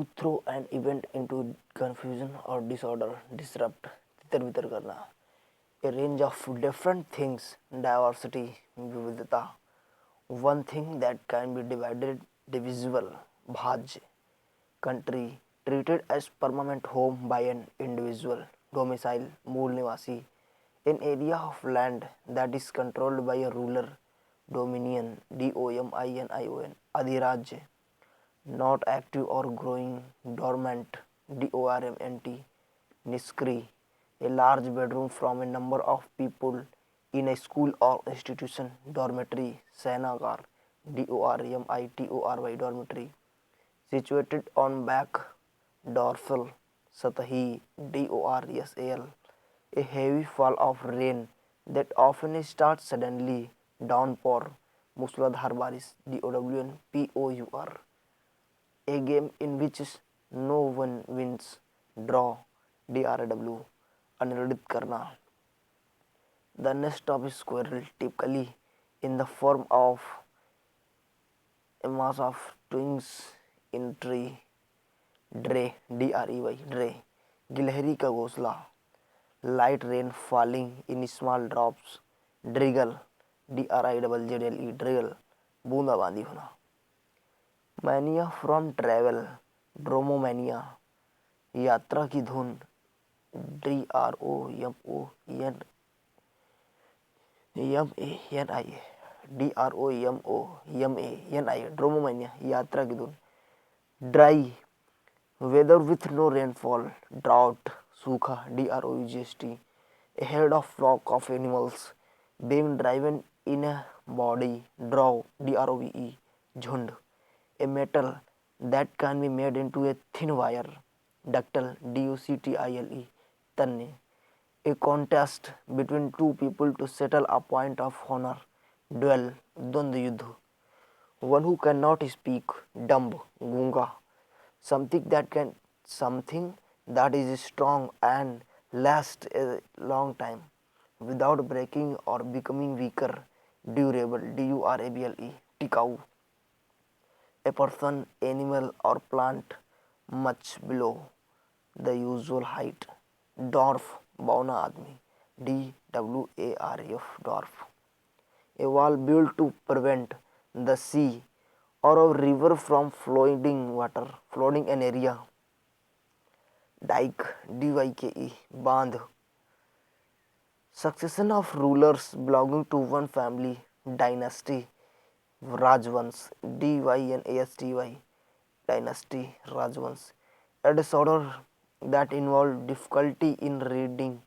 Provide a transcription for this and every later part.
to throw an event into confusion or disorder, disrupt, तितर बितर करना. A range of different things, diversity, विविधता. One thing that can be divided, divisible, bhaj. Country, treated as permanent home by an individual, domicile, मूल निवासी. An area of land that is controlled by a ruler, dominion, DOMINION, अधिराज्य. Not active or growing, dormant, DORMNT, निष्क्रिय. A large bedroom from a number of people in a school or institution, dormitory, शयनागार, DORMITORY, dormitory. Situated on back, dorsal, सतही, DORSAL. A heavy fall of rain that often starts suddenly, downpour, मूसलाधार बारिश, DOWNPOUR. A game in which no one wins, draw, DRW, अनिर्णित करना. The nest of a squirrel, typically in the form of a mass of twigs in tree, drey, DREY, drey. गिलहरी का घोंसला. Light rain falling in small drops, drizzle, DRIZZLE, drizzle, बूंदाबांदी होना. Mania from travel, dromomania, यात्रा की धुन, DROMOMANIA, DROMOMANIA, dromomania, यात्रा की धुन. Dry, weather with no rainfall, drought, सूखा, DROUGST. A herd of flock of animals being driven in a body, drove, DROVE, झुंड. A metal that can be made into a thin wire, ductile, DUCTILE, तन्य. A contest between two people to settle a point of honor, duel, द्वंद्व युद्ध. One who cannot speak, dumb, गूंगा. Something that is strong and lasts a long time without breaking or becoming weaker, durable, DURABLE, टिकाऊ. A person, animal or plant much below the usual height, dwarf, बौना आदमी, DWARF, dwarf. A wall built to prevent the sea or a river from flooding an area, dike, DYKE, बांध. Succession of rulers belonging to one family, dynasty, Rajvansh, DYNASTY, dynasty, Rajvansh. A disorder that involves difficulty in reading,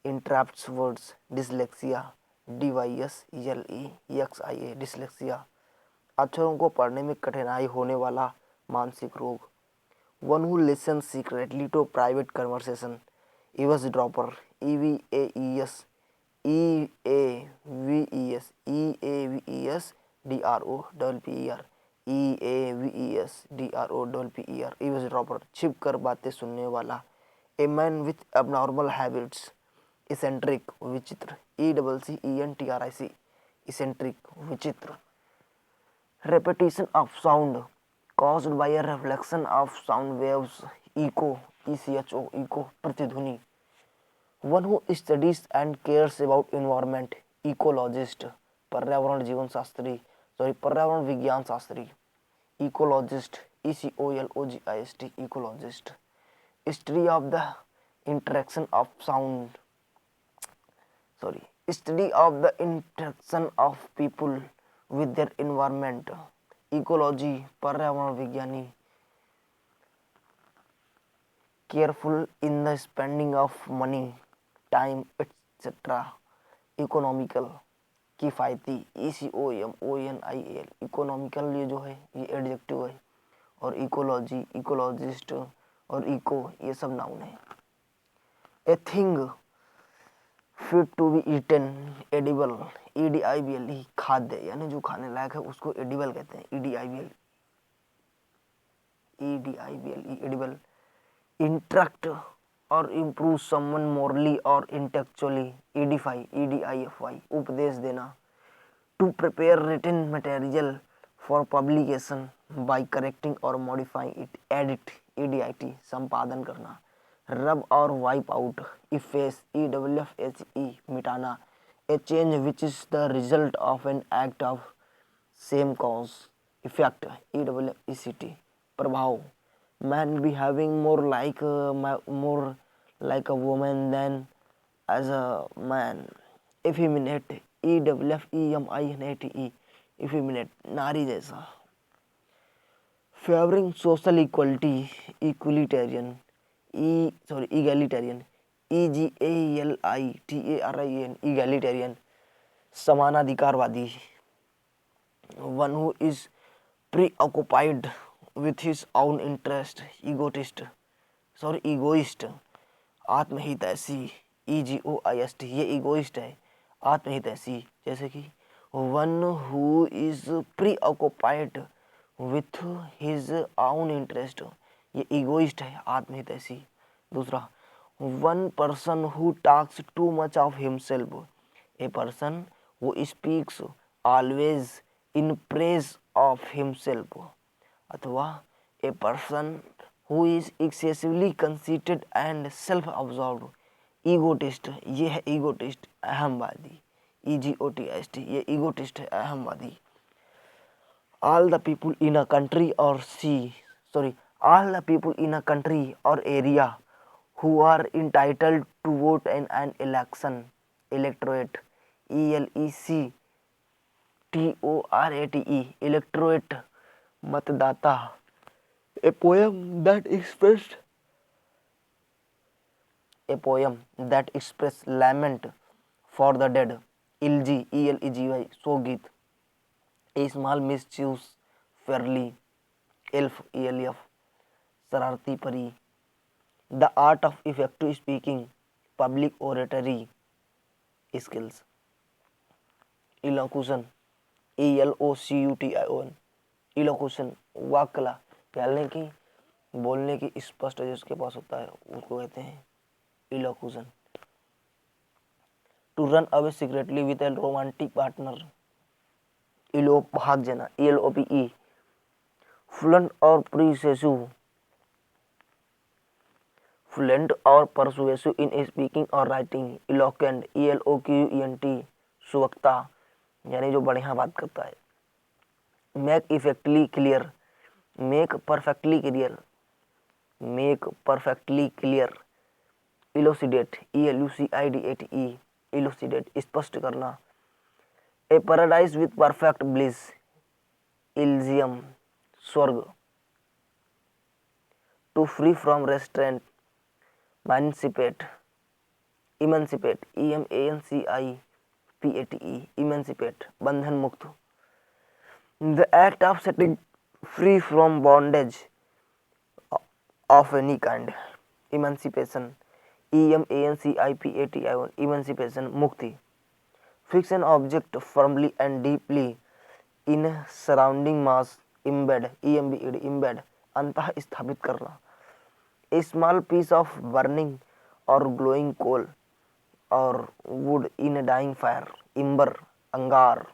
entraps words, dyslexia, DYSLEXIA, dyslexia. अक्षरों को पढ़ने में कठिनाई होने वाला मानसिक रोग. One who listens secretly to private conversation, eavesdropper, EVAES, EAVES, EAVES, DROPPER, EAVES, DROPPER, eavesdropper, छिप कर बातें सुनने वाला. A man with abnormal habits, eccentric, विचित्र, ECCENTRIC, eccentric, विचित्र. Repetition of sound caused by a reflection of sound waves, echo, ECHO, echo, प्रतिध्वनि. One who studies and cares about environment, ecologist, पर्यावरण जीवन शास्त्री, पर्यावरण विज्ञान Shastri. Ecologist, ECOLOGIST, ecologist. Study of the interaction of people with their environment, ecology, पर्यावरण विज्ञानी. Careful in the spending of money, time, etc. Economical, किफ़ायती, ECOMONIAL, economical ये जो है ये एडजेक्टिव है, और इकोलॉजी, इकोलॉजिस्ट और इको ये सब नाउन है. A thing fit to be eaten, edible, EDIBLE, खाद्य यानी जो खाने लायक है उसको एडिबल कहते हैं, EDIBLE, एडिबल. इंट्रैक्ट और इम्प्रूव समवन मोरली और इंटेलेक्चुअली, EDIFY, उपदेश देना. To prepare written material for publication, by correcting और मॉडिफाइंग इट, एडिट EDIT संपादन करना, रब और वाइप आउट, इफेस EWFHE मिटाना, a change which is the result of an act of same cause, effect EWECT प्रभाव, man behaving more like a woman than as a man, effeminate EWFEMINATE effeminate नारी जैसा, favouring social equality egalitarian egalitarian EGALITARIAN egalitarian समानाधिकारवादी, one who is preoccupied with his own interest, egoist, आत्महितैषी EGOIST ये egoist है, आत्महितैषी जैसे कि one who is preoccupied with his own interest ये egoist है, आत्महितैषी। दूसरा, one person who talks too much of himself, a person who speaks always in praise of himself, अथवा a person who is excessively conceited and self-absorbed, egotist ये है egotist अहमवादी, EGOTIST ये egotist है अहमवादी। all the people in a country or area who are entitled to vote in an election, electorate ELECTORATE electorate मतदाता, a poem that express lament for the dead, ELEGY शोकगीत, a small mischievous fairly, elf ELF शरारती परी, the art of effective speaking, public oratory skills, elocution ELOCUTION elocution वाक कला, बोलने की स्पष्ट जिसके पास होता है उसको कहते हैं elocution। to run away secretly with a romantic partner, elope भाग जाना ELOPE, fluent और persuasive in speaking or writing, eloquent ELOQUENT सुवक्ता यानी जो बढ़िया बात करता है, make perfectly clear, elucidate ELUCIDATE elucidate स्पष्ट करना, a paradise with perfect bliss, Elysium स्वर्ग, to free from restraint, emancipate EMANCIPATE emancipate बंधन मुक्त, the act of setting free from bondage of any kind, emancipation EMANCIPATION emancipation मुक्ति, fix an object firmly and deeply in surrounding mass, embed embed अंतः स्थापित करना, a small piece of burning or glowing coal or wood in a dying fire, ember अंगार,